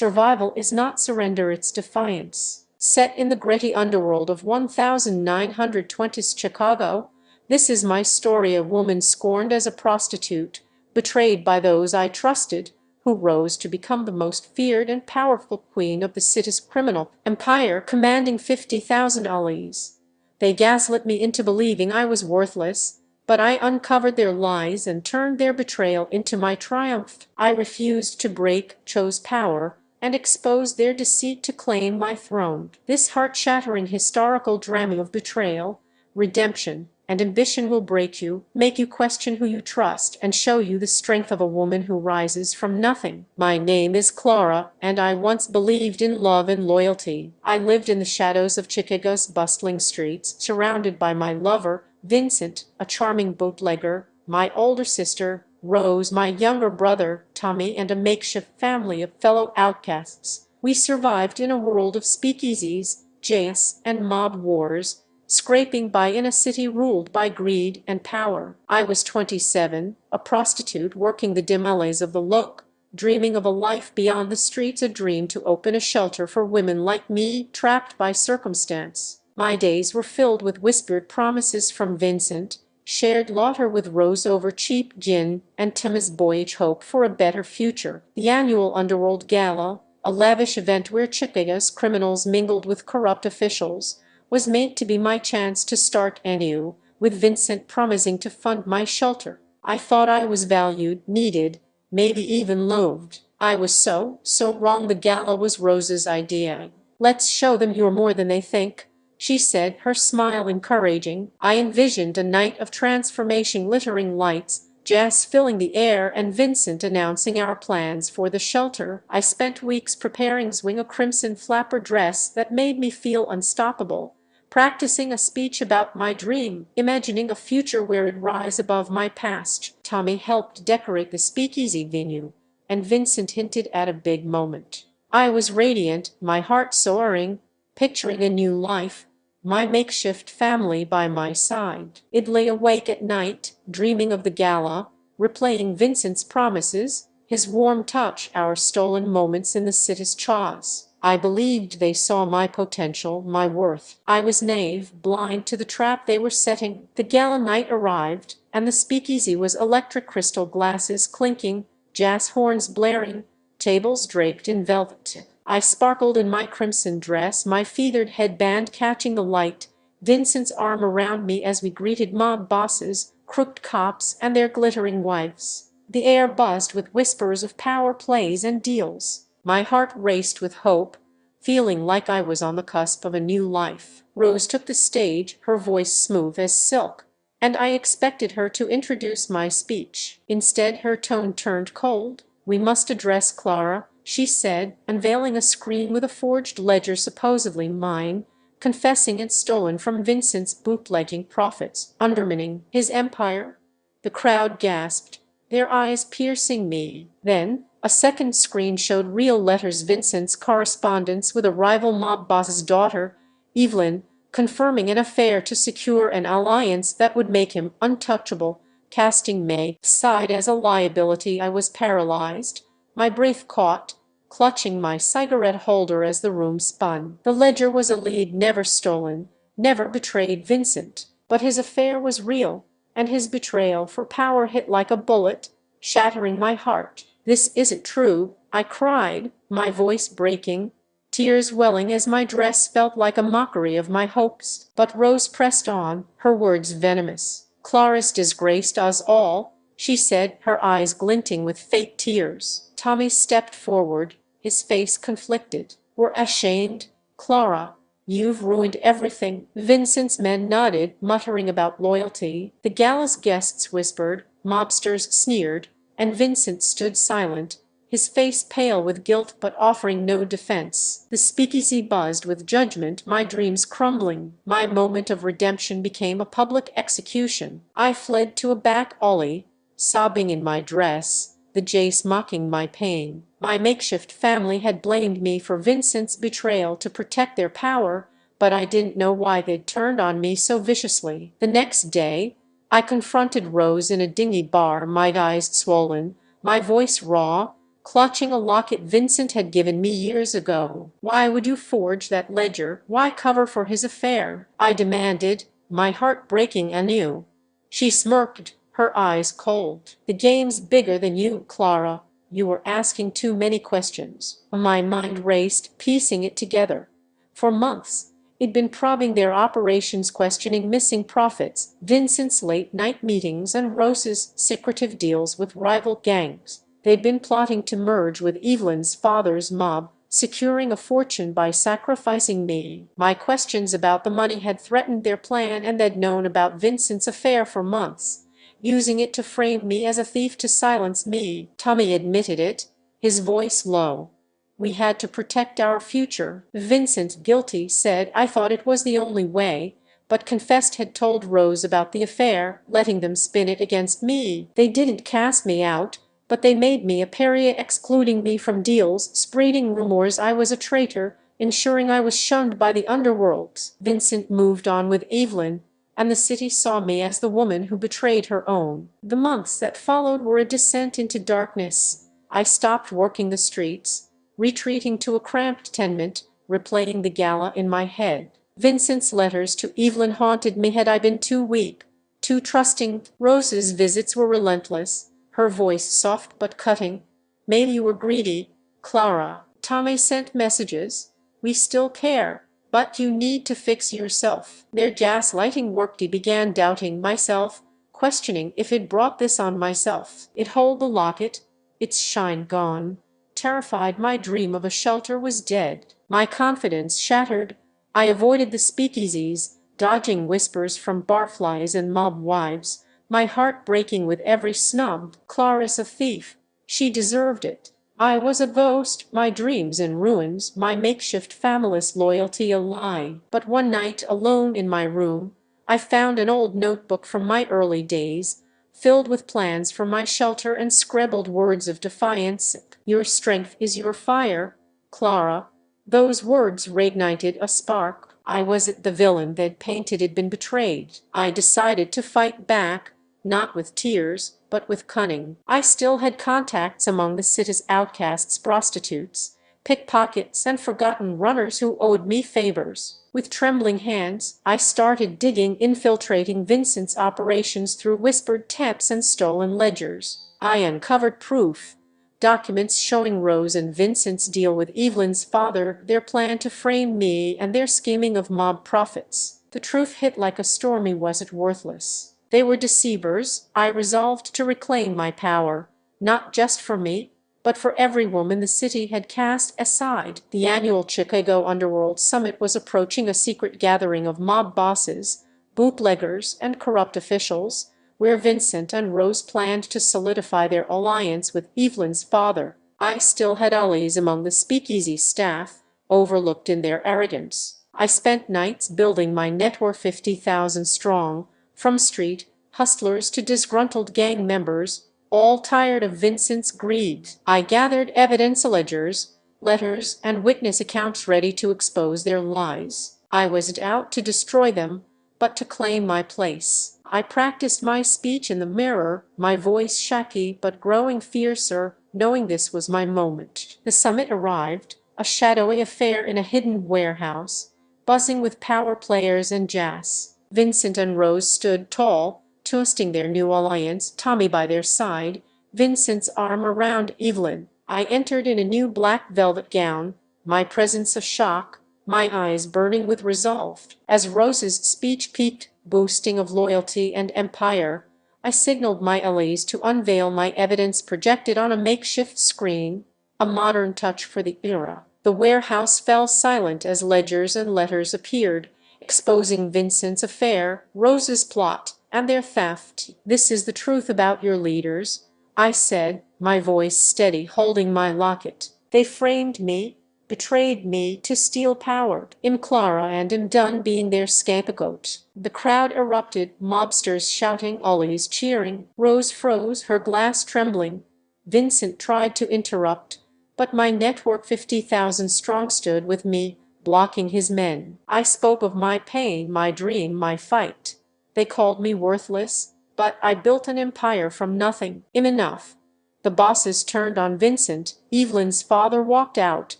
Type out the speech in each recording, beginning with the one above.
Survival is not surrender, it's defiance. Set in the gritty underworld of 1920s Chicago, this is my story: a woman scorned as a prostitute, betrayed by those I trusted, who rose to become the most feared and powerful queen of the city's criminal empire, commanding 50,000 allies. They gaslit me into believing I was worthless, but I uncovered their lies and turned their betrayal into my triumph. I refused to break, chose power, and exposed their deceit to claim my throne. This heart-shattering historical drama of betrayal, redemption, and ambition will break you, make you question who you trust, and show you the strength of a woman who rises from nothing. My name is Clara, and I once believed in love and loyalty. I lived in the shadows of Chicago's bustling streets, surrounded by my lover, Vincent, a charming bootlegger, my older sister, Rose, my younger brother, Tommy, and a makeshift family of fellow outcasts. We survived in a world of speakeasies, jails, and mob wars, scraping by in a city ruled by greed and power. I was 27, a prostitute working the dim alleys of the Look, dreaming of a life beyond the streets, a dream to open a shelter for women like me, trapped by circumstance. My days were filled with whispered promises from Vincent, shared laughter with Rose over cheap gin, and Timmy's boyish hope for a better future. The annual Underworld Gala, a lavish event where Chicago's criminals mingled with corrupt officials, was meant to be my chance to start anew, with Vincent promising to fund my shelter. I thought I was valued, needed, maybe even loathed. I was so wrong. The gala was Rose's idea. "Let's show them you're more than they think," she said, her smile encouraging. I envisioned a night of transformation, glittering lights, jazz filling the air, and Vincent announcing our plans for the shelter. I spent weeks preparing a crimson flapper dress that made me feel unstoppable, practicing a speech about my dream, imagining a future where it rise above my past. Tommy helped decorate the speakeasy venue, and Vincent hinted at a big moment. I was radiant, my heart soaring, picturing a new life, my makeshift family by my side. I'd lay awake at night, dreaming of the gala, replaying Vincent's promises, his warm touch, our stolen moments in the city's chaos. I believed they saw my potential, my worth. I was naive, blind to the trap they were setting. The gala night arrived, and the speakeasy was electric, crystal glasses clinking, jazz horns blaring, tables draped in velvet. I sparkled in my crimson dress, my feathered headband catching the light, Vincent's arm around me as we greeted mob bosses, crooked cops, and their glittering wives. The air buzzed with whispers of power plays and deals. My heart raced with hope, feeling like I was on the cusp of a new life. Rose took the stage, her voice smooth as silk, and I expected her to introduce my speech. Instead, her tone turned cold. "We must address Clara," she said, unveiling a screen with a forged ledger supposedly mine, confessing it stolen from Vincent's bootlegging profits, undermining his empire. The crowd gasped, their eyes piercing me. Then a second screen showed real letters, Vincent's correspondence with a rival mob boss's daughter, Evelyn, confirming an affair to secure an alliance that would make him untouchable, casting May aside as a liability. I was paralyzed, my breath caught, clutching my cigarette holder as the room spun. The ledger was a lead: never stolen, never betrayed Vincent. But his affair was real, and his betrayal for power hit like a bullet, shattering my heart. "This isn't true," I cried, my voice breaking, tears welling as my dress felt like a mockery of my hopes. But Rose pressed on, her words venomous. "Clara's disgraced us all," she said, her eyes glinting with fake tears. Tommy stepped forward, his face conflicted. "We're ashamed, Clara. You've ruined everything." Vincent's men nodded, muttering about loyalty. The gala's guests whispered, mobsters sneered, and Vincent stood silent, his face pale with guilt but offering no defense. The speakeasy buzzed with judgment, my dreams crumbling. My moment of redemption became a public execution. I fled to a back alley, sobbing in my dress, the Jace mocking my pain. My makeshift family had blamed me for Vincent's betrayal to protect their power, but I didn't know why they'd turned on me so viciously. The next day, I confronted Rose in a dingy bar, my eyes swollen, my voice raw, clutching a locket Vincent had given me years ago. "Why would you forge that ledger? Why cover for his affair?" I demanded, my heart breaking anew. She smirked, her eyes cold. "The game's bigger than you, Clara. You were asking too many questions." My mind raced, piecing it together. For months, it'd been probing their operations, questioning missing profits, Vincent's late-night meetings, and Rose's secretive deals with rival gangs. They'd been plotting to merge with Evelyn's father's mob, securing a fortune by sacrificing me. My questions about the money had threatened their plan, and they'd known about Vincent's affair for months, using it to frame me as a thief to silence me. Tommy admitted it, his voice low. "We had to protect our future." Vincent, guilty, said I thought it was the only way, but confessed had told Rose about the affair, letting them spin it against me. "They didn't cast me out, but they made me a pariah, excluding me from deals, spreading rumors I was a traitor, ensuring I was shunned by the underworld." Vincent moved on with Evelyn, and the city saw me as the woman who betrayed her own. The months that followed were a descent into darkness. I stopped working the streets, retreating to a cramped tenement, replaying the gala in my head. Vincent's letters to Evelyn haunted me. Had I been too weak, too trusting? Rose's visits were relentless, her voice soft but cutting. "Maybe you were greedy, Clara." Tommy sent messages. "We still care, but you need to fix yourself." Their gaslighting worked. I began doubting myself, questioning if it brought this on myself. It hold the locket, its shine gone. Terrified, my dream of a shelter was dead. My confidence shattered. I avoided the speakeasies, dodging whispers from barflies and mob wives, my heart breaking with every snub. Clara's a thief. She deserved it. I was a ghost, my dreams in ruins, my makeshift family's loyalty a lie. But one night, alone in my room, I found an old notebook from my early days, filled with plans for my shelter and scribbled words of defiance. "Your strength is your fire, Clara." Those words reignited a spark. I wasn't the villain they'd painted. Had been betrayed. I decided to fight back, not with tears, but with cunning. I still had contacts among the city's outcasts, prostitutes, pickpockets, and forgotten runners who owed me favors. With trembling hands, I started digging, infiltrating Vincent's operations through whispered taps and stolen ledgers. I uncovered proof. Documents showing Rose and Vincent's deal with Evelyn's father, their plan to frame me, and their scheming of mob profits. The truth hit like a storm. I wasn't worthless. They were deceivers. I resolved to reclaim my power, not just for me, but for every woman the city had cast aside. The annual Chicago Underworld Summit was approaching, a secret gathering of mob bosses, bootleggers, and corrupt officials, where Vincent and Rose planned to solidify their alliance with Evelyn's father. I still had allies among the speakeasy staff, overlooked in their arrogance. I spent nights building my network, 50,000 strong, from street hustlers to disgruntled gang members, all tired of Vincent's greed. I gathered evidence, ledgers, letters, and witness accounts ready to expose their lies. I wasn't out to destroy them, but to claim my place. I practiced my speech in the mirror, my voice shaky but growing fiercer, knowing this was my moment. The summit arrived, a shadowy affair in a hidden warehouse, buzzing with power players and jazz. Vincent and Rose stood tall, toasting their new alliance, Tommy by their side, Vincent's arm around Evelyn. I entered in a new black velvet gown, my presence a shock, my eyes burning with resolve. As Rose's speech peaked, boasting of loyalty and empire, I signaled my allies to unveil my evidence, projected on a makeshift screen, a modern touch for the era. The warehouse fell silent as ledgers and letters appeared, exposing Vincent's affair, Rose's plot, and their theft. "This is the truth about your leaders," I said, my voice steady, holding my locket. "They framed me, betrayed me to steal power. I'm Clara, and I'm done being their scapegoat." The crowd erupted, mobsters shouting, allies cheering. Rose froze, her glass trembling. Vincent tried to interrupt, but my network, 50,000 strong, stood with me, blocking his men. I spoke of my pain, my dream, my fight. They called me worthless, but I built an empire from nothing. I'm enough. The bosses turned on Vincent, Evelyn's father walked out,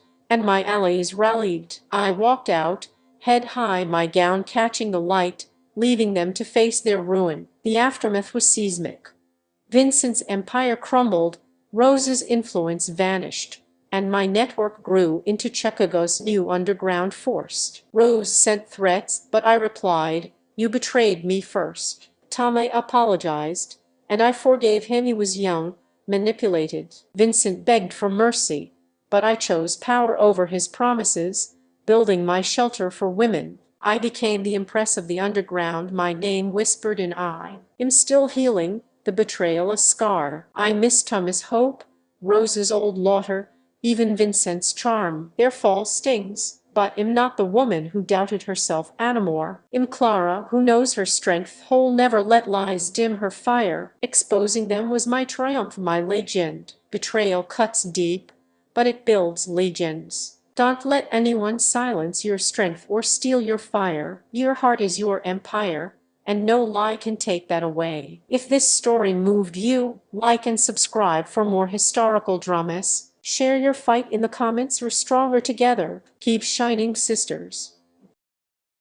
and my allies rallied. I walked out, head high, my gown catching the light, leaving them to face their ruin. The aftermath was seismic. Vincent's empire crumbled, Rose's influence vanished, and my network grew into Chicago's new underground force. Rose sent threats, but I replied, "You betrayed me first." Tommy apologized, and I forgave him. He was young, manipulated. Vincent begged for mercy, but I chose power over his promises, building my shelter for women. I became the Empress of the underground, my name whispered in I am still healing, the betrayal a scar. I miss Thomas' hope, Rose's old laughter, even Vincent's charm. Their fall stings, but am not the woman who doubted herself anymore. Am Clara, who knows her strength whole, never let lies dim her fire. Exposing them was my triumph, my legend. Betrayal cuts deep, but it builds legends. Don't let anyone silence your strength or steal your fire. Your heart is your empire, and no lie can take that away. If this story moved you, like and subscribe for more historical dramas. Share your fight in the comments. We're stronger together. Keep shining, sisters.